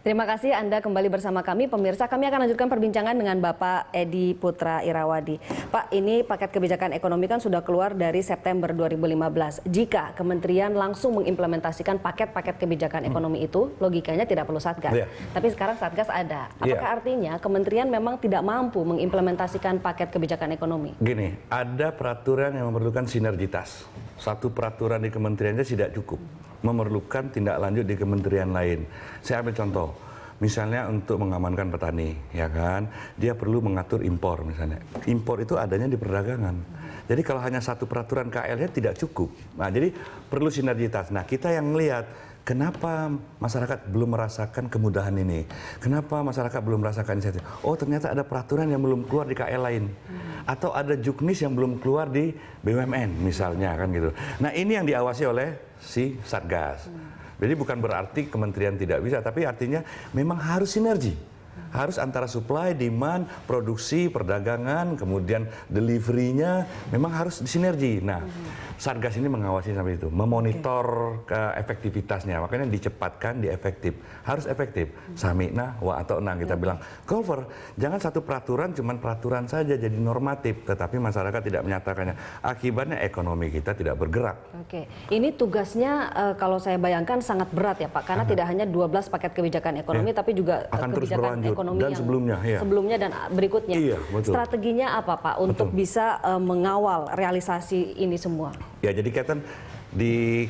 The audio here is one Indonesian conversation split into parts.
Terima kasih Anda kembali bersama kami. Pemirsa, kami akan lanjutkan perbincangan dengan Bapak Edi Putra Irawadi. Pak, ini paket kebijakan ekonomi kan sudah keluar dari September 2015. Jika kementerian langsung mengimplementasikan paket-paket kebijakan ekonomi itu, logikanya tidak perlu Satgas. Tapi sekarang Satgas ada. Apakah artinya kementerian memang tidak mampu mengimplementasikan paket kebijakan ekonomi? Gini, ada peraturan yang memerlukan sinergitas. Satu peraturan di kementeriannya tidak cukup, memerlukan tindak lanjut di kementerian lain. Saya ambil contoh, misalnya untuk mengamankan petani, ya kan, dia perlu mengatur impor misalnya. Impor itu adanya di perdagangan. Jadi kalau hanya satu peraturan KL-nya tidak cukup. Nah, jadi perlu sinergitas. Nah, kita yang melihat kenapa masyarakat belum merasakan kemudahan ini? Kenapa masyarakat belum merasakan insentif? Oh, ternyata ada peraturan yang belum keluar di KL lain. Atau ada juknis yang belum keluar di BUMN misalnya, kan gitu. Nah, ini yang diawasi oleh si Satgas. Jadi bukan berarti kementerian tidak bisa, tapi artinya memang harus sinergi. Harus antara supply, demand, produksi, perdagangan, kemudian delivery-nya memang harus disinergi. Nah, Satgas ini mengawasi sampai itu, memonitor efektivitasnya, makanya dicepatkan, diefektif. Harus efektif. Samikna wa ata'na, kita bilang, cover, jangan satu peraturan, cuman peraturan saja jadi normatif, tetapi masyarakat tidak menyatakannya. Akibatnya ekonomi kita tidak bergerak. Oke, ini tugasnya kalau saya bayangkan sangat berat ya Pak, karena tidak hanya 12 paket kebijakan ekonomi, tapi juga akan terus kebijakan berlanjut. ekonomi Dan yang sebelumnya dan berikutnya. Strateginya apa Pak untuk bisa mengawal realisasi ini semua? Ya, jadi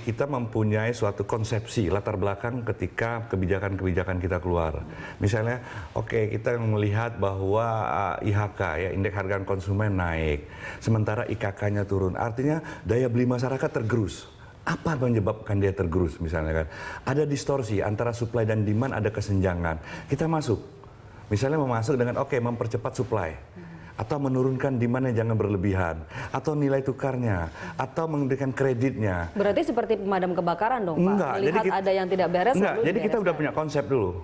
kita mempunyai suatu konsepsi latar belakang ketika kebijakan-kebijakan kita keluar. Misalnya, oke, kita melihat bahwa IHK, ya, indeks harga konsumen naik, sementara IKK-nya turun. Artinya daya beli masyarakat tergerus. Apa menyebabkan dia tergerus misalnya kan? Ada distorsi antara supply dan demand, ada kesenjangan. Kita masuk. Misalnya memasuk dengan mempercepat supply. Atau menurunkan demand-nya jangan berlebihan, atau nilai tukarnya, atau memberikan kreditnya. Berarti seperti pemadam kebakaran dong Pak? Enggak, melihat jadi ada yang tidak beres, jadi kita udah punya konsep dulu.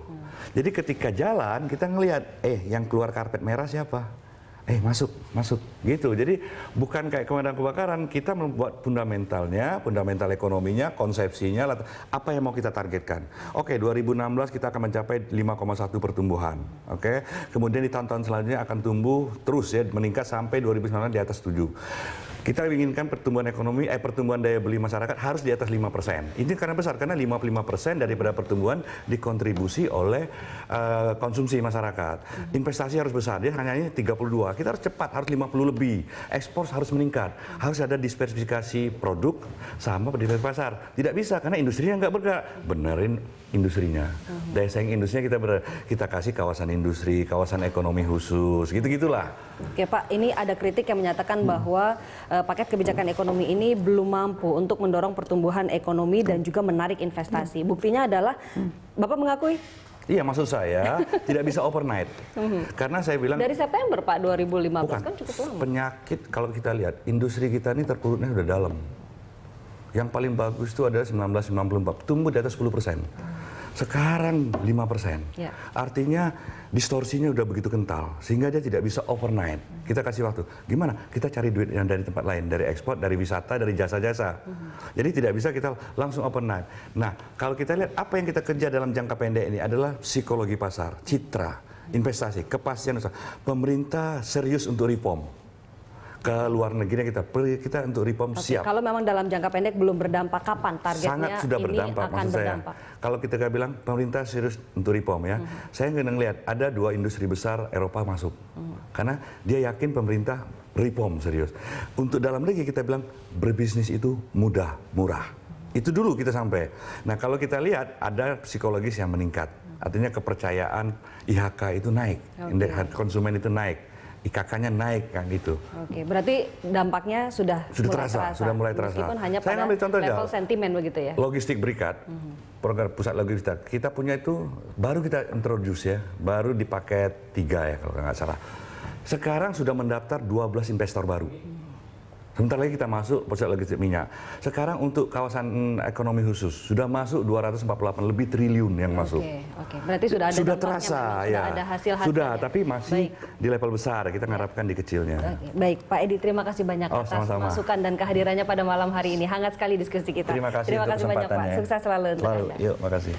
Jadi ketika jalan, kita ngelihat, yang keluar karpet merah siapa? Masuk, gitu. Jadi bukan kayak pemadam kebakaran, kita membuat fundamentalnya, fundamental ekonominya, konsepsinya, apa yang mau kita targetkan. Oke, 2016 kita akan mencapai 5,1 pertumbuhan. Oke, kemudian di tahun-tahun selanjutnya akan tumbuh terus ya, meningkat sampai 2019 di atas 7. Kita inginkan pertumbuhan ekonomi, pertumbuhan daya beli masyarakat harus di atas 5%. Ini karena besar, karena 55% daripada pertumbuhan dikontribusi oleh konsumsi masyarakat. Investasi harus besar, dia hanya ini 32. Kita harus cepat, harus 50 lebih. Ekspor harus meningkat, harus ada diversifikasi produk sama diversifikasi pasar. Tidak bisa, karena industrinya nggak bergerak. Benerin industrinya. Daya saing industrinya kita kasih kawasan industri, kawasan ekonomi khusus, gitu-gitulah. Oke Pak, ini ada kritik yang menyatakan bahwa paket kebijakan ekonomi ini belum mampu untuk mendorong pertumbuhan ekonomi dan juga menarik investasi. Buktinya adalah, Bapak mengakui? Iya, maksud saya tidak bisa overnight. Karena saya bilang dari September Pak 2015 kan cukup lama. Penyakit kalau kita lihat industri kita ini terpuruknya sudah dalam. Yang paling bagus itu adalah 1994, tumbuh di atas 10%. Sekarang 5%. Ya. Artinya distorsinya udah begitu kental sehingga dia tidak bisa overnight. Kita kasih waktu. Gimana? Kita cari duit yang dari tempat lain, dari ekspor, dari wisata, dari jasa-jasa. Jadi tidak bisa kita langsung overnight. Nah, kalau kita lihat apa yang kita kerja dalam jangka pendek ini adalah psikologi pasar, citra, investasi, kepastian usaha. Pemerintah serius untuk reform. Ke luar negeri kita untuk reform siap. Kalau memang dalam jangka pendek belum berdampak, kapan targetnya? Sangat sudah berdampak, akan maksud saya. berdampak. Kalau kita bilang pemerintah serius untuk reform ya, saya nggak ngelihat ada 2 industri besar Eropa masuk, karena dia yakin pemerintah reform serius. Untuk dalam negeri kita bilang berbisnis itu mudah, murah. Itu dulu kita sampai. Nah, kalau kita lihat ada psikologis yang meningkat, artinya kepercayaan IHK itu naik, indeks konsumen itu naik. IKK-nya naik kan gitu. Oke, berarti dampaknya sudah mulai terasa. Meskipun hanya saya pada contoh level sentimen begitu ya. Logistik Berikat, program pusat logistik. Kita punya itu baru kita introduce ya, baru di paket 3 ya kalau nggak salah. Sekarang sudah mendaftar 12 investor baru. Sebentar lagi kita masuk pusat logistik minyak. Sekarang untuk kawasan ekonomi khusus sudah masuk 248 lebih triliun yang masuk. Oke. Berarti sudah ada terasa ya. Sudah ada hasil-hasilnya. Sudah, tapi masih di level besar. Kita mengharapkan di kecilnya. Baik, Pak Edi, terima kasih banyak atas masukan dan kehadirannya pada malam hari ini. Hangat sekali diskusi kita. Terima kasih banyak Pak. Sukses selalu untuk Anda. Yuk, makasih.